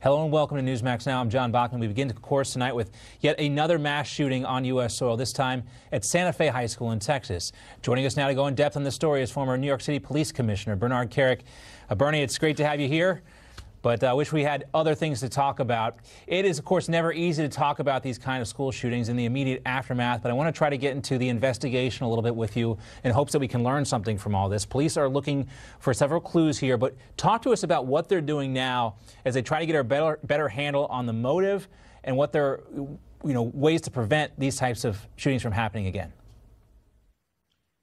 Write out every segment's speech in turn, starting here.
Hello and welcome to Newsmax Now. I'm John Bachman. We begin, of course, tonight with yet another mass shooting on U.S. soil, this time at Santa Fe High School in Texas. Joining us now to go in depth on the story is former New York City Police Commissioner Berdard Kerik. Bernie, it's great to have you here, but I wish we had other things to talk about. It is, of course, never easy to talk about these kind of school shootings in the immediate aftermath, but I want to try to get into the investigation a little bit with you in hopes that we can learn something from all this. Police are looking for several clues here, but talk to us about what they're doing now as they try to get a better handle on the motive and what their ways to prevent these types of shootings from happening again.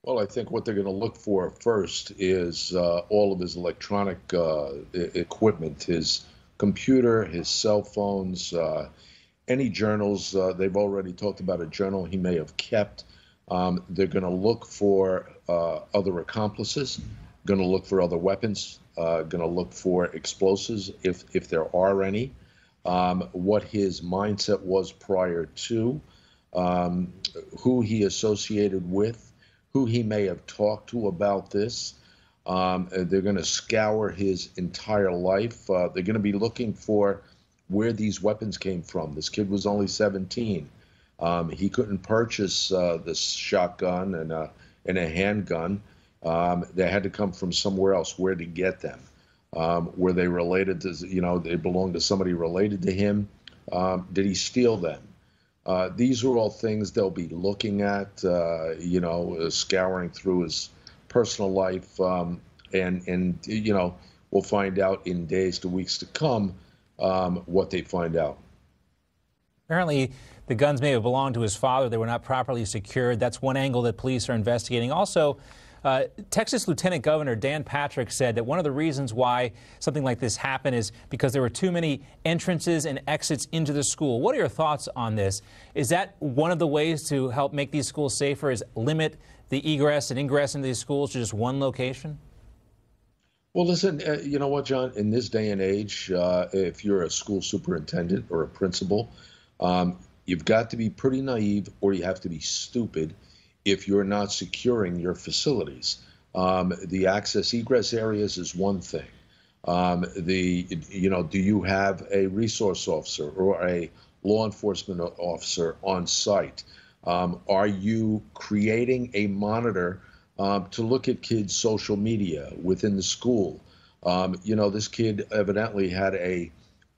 Well, I think what they're going to look for first is all of his electronic equipment, his computer, his cell phones, any journals. They've already talked about a journal he may have kept. They're going to look for other accomplices, going to look for other weapons, going to look for explosives if there are any, what his mindset was prior to, who he associated with, who he may have talked to about this. They're going to scour his entire life. They're going to be looking for where these weapons came from. This kid was only 17. He couldn't purchase this shotgun and a handgun. They had to come from somewhere else. Where to get them? Were they related to, they belonged to somebody related to him? Did he steal them? These are all things they'll be looking at, scouring through his personal life, and we'll find out in days to weeks to come what they find out. Apparently, the guns may have belonged to his father. They were not properly secured. That's one angle that police are investigating. Also, Texas Lieutenant Governor Dan Patrick said that one of the reasons why something like this happened is because there were too many entrances and exits into the school. What are your thoughts on this? Is that one of the ways to help make these schools safer, is limit the egress and ingress into these schools to just one location? Well, listen, you know what, John? In this day and age, if you're a school superintendent or a principal, you've got to be pretty naive or you have to be stupid if you're not securing your facilities. The access egress areas is one thing. Do you have a resource officer or a law enforcement officer on site? Are you creating a monitor to look at kids' social media within the school? This kid evidently had a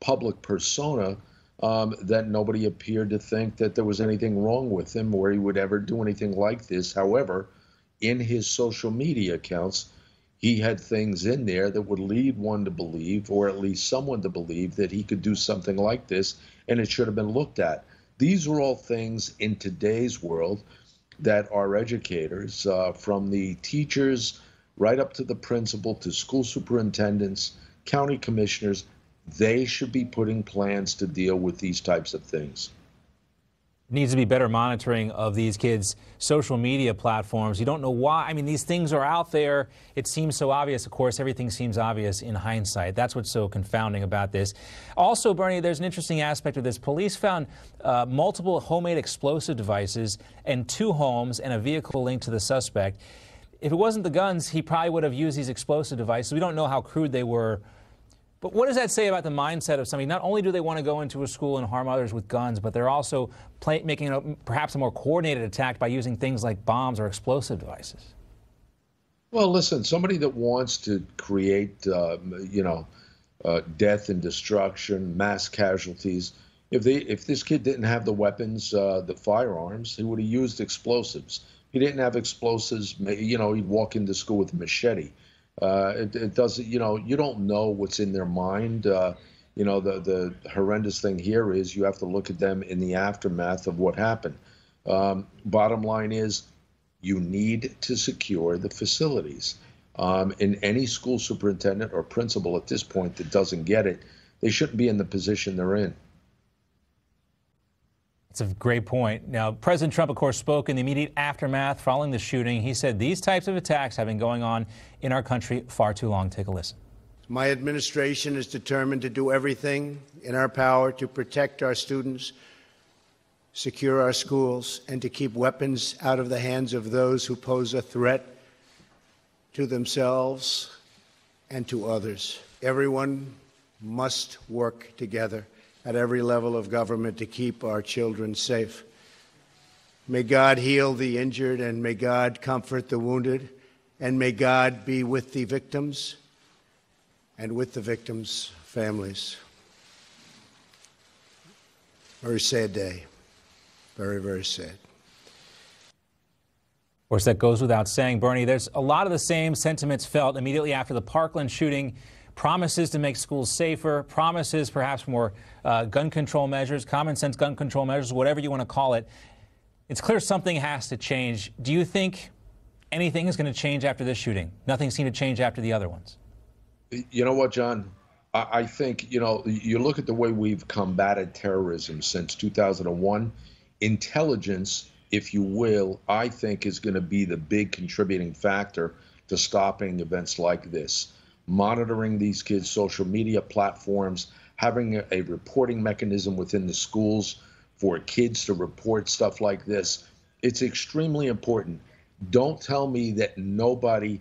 public persona that nobody appeared to think that there was anything wrong with him or he would ever do anything like this. However, in his social media accounts, he had things in there that would lead one to believe, or at least someone to believe, that he could do something like this, and it should have been looked at. These are all things in today's world that our educators, from the teachers right up to the principal to school superintendents, county commissioners, they should be putting plans to deal with these types of things. Needs to be better monitoring of these kids' social media platforms. You don't know why. I mean, these things are out there. It seems so obvious. Of course, everything seems obvious in hindsight. That's what's so confounding about this. Also, Bernie, there's an interesting aspect of this. Police found multiple homemade explosive devices in 2 homes and a vehicle linked to the suspect. If it wasn't the guns, he probably would have used these explosive devices. We don't know how crude they were. But what does that say about the mindset of somebody? Not only do they want to go into a school and harm others with guns, but they're also making perhaps a more coordinated attack by using things like bombs or explosive devices. Well, listen, somebody that wants to create, death and destruction, mass casualties, if this kid didn't have the weapons, the firearms, he would have used explosives. He didn't have explosives, he'd walk into school with a machete. It doesn't, you don't know what's in their mind. The horrendous thing here is you have to look at them in the aftermath of what happened. Bottom line is you need to secure the facilities. And any school superintendent or principal at this point that doesn't get it, they shouldn't be in the position they're in. It's a great point. Now, President Trump, of course, spoke in the immediate aftermath following the shooting. He said these types of attacks have been going on in our country far too long. Take a listen. My administration is determined to do everything in our power to protect our students, secure our schools, and to keep weapons out of the hands of those who pose a threat to themselves and to others. Everyone must work together at every level of government to keep our children safe. May God heal the injured, and may God comfort the wounded, and may God be with the victims and with the victims' families. Very sad day. Very, very sad. Of course, that goes without saying, Bernie. There's a lot of the same sentiments felt immediately after the Parkland shooting. Promises to make schools safer, promises perhaps more gun control measures, common sense gun control measures, whatever you want to call it. It's clear something has to change. Do you think anything is going to change after this shooting? Nothing seemed to change after the other ones. You know what, John? I think, you look at the way we've combated terrorism since 2001. Intelligence, if you will, I think is going to be the big contributing factor to stopping events like this. Monitoring these kids' social media platforms, having a reporting mechanism within the schools for kids to report stuff like this. It's extremely important. Don't tell me that nobody,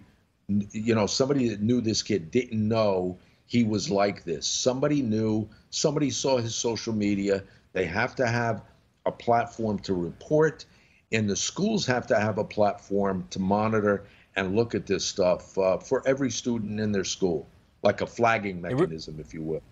somebody that knew this kid didn't know he was like this. Somebody knew, somebody saw his social media. They have to have a platform to report, and the schools have to have a platform to monitor and look at this stuff for every student in their school, like a flagging mechanism, if you will.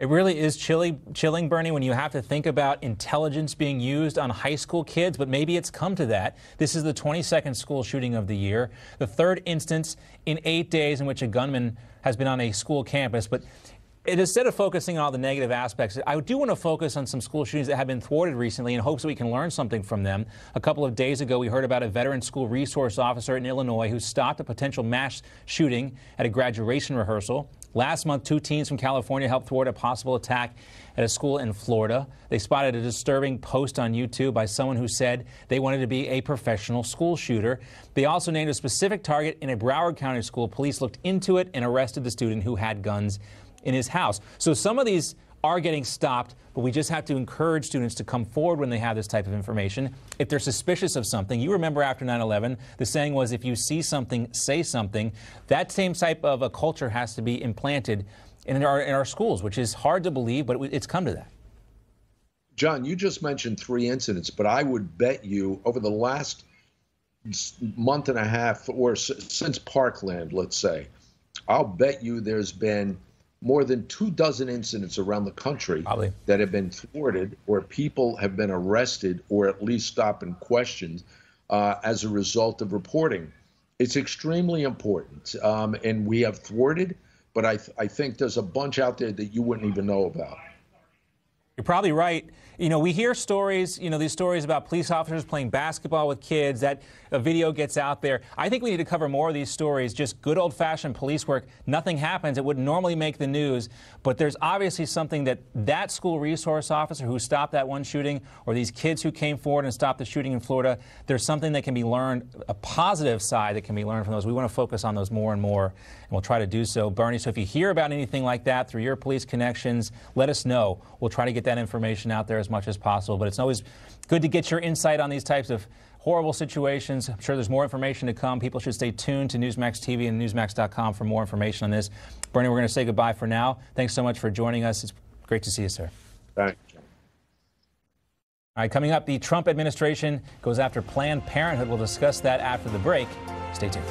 It really is chilling, Bernie, when you have to think about intelligence being used on high school kids, but maybe it's come to that. This is the 22nd school shooting of the year, the third instance in 8 days in which a gunman has been on a school campus. But instead of focusing on all the negative aspects, I do want to focus on some school shootings that have been thwarted recently in hopes that we can learn something from them. A couple of days ago, we heard about a veteran school resource officer in Illinois who stopped a potential mass shooting at a graduation rehearsal. Last month, 2 teens from California helped thwart a possible attack at a school in Florida. They spotted a disturbing post on YouTube by someone who said they wanted to be a professional school shooter. They also named a specific target in a Broward County school. Police looked into it and arrested the student who had guns in his house. So some of these are getting stopped, but we just have to encourage students to come forward when they have this type of information. If they're suspicious of something, you remember after 9/11, the saying was, if you see something, say something. That same type of a culture has to be implanted in our schools, which is hard to believe, but it's come to that. John, you just mentioned 3 incidents, but I would bet you over the last month and a half, or since Parkland, let's say, I'll bet you there's been more than 24 incidents around the country Probably that have been thwarted, or people have been arrested or at least stopped and questioned as a result of reporting. It's extremely important, and we have thwarted, but I think there's a bunch out there that you wouldn't even know about. You're probably right. We hear stories, these stories about police officers playing basketball with kids, that a video gets out there. I think we need to cover more of these stories, just good old-fashioned police work. Nothing happens. It wouldn't normally make the news, but there's obviously something that school resource officer who stopped that one shooting, or these kids who came forward and stopped the shooting in Florida, there's something that can be learned, a positive side that can be learned from those. We want to focus on those more and more, and we'll try to do so. Bernie, so if you hear about anything like that through your police connections, let us know. We'll try to get that information out there as much as possible, but it's always good to get your insight on these types of horrible situations. I'm sure there's more information to come. People should stay tuned to Newsmax TV and Newsmax.com for more information on this. Bernie, we're going to say goodbye for now. Thanks so much for joining us. It's great to see you, sir. Thanks. All right, coming up, the Trump administration goes after Planned Parenthood. We'll discuss that after the break. Stay tuned.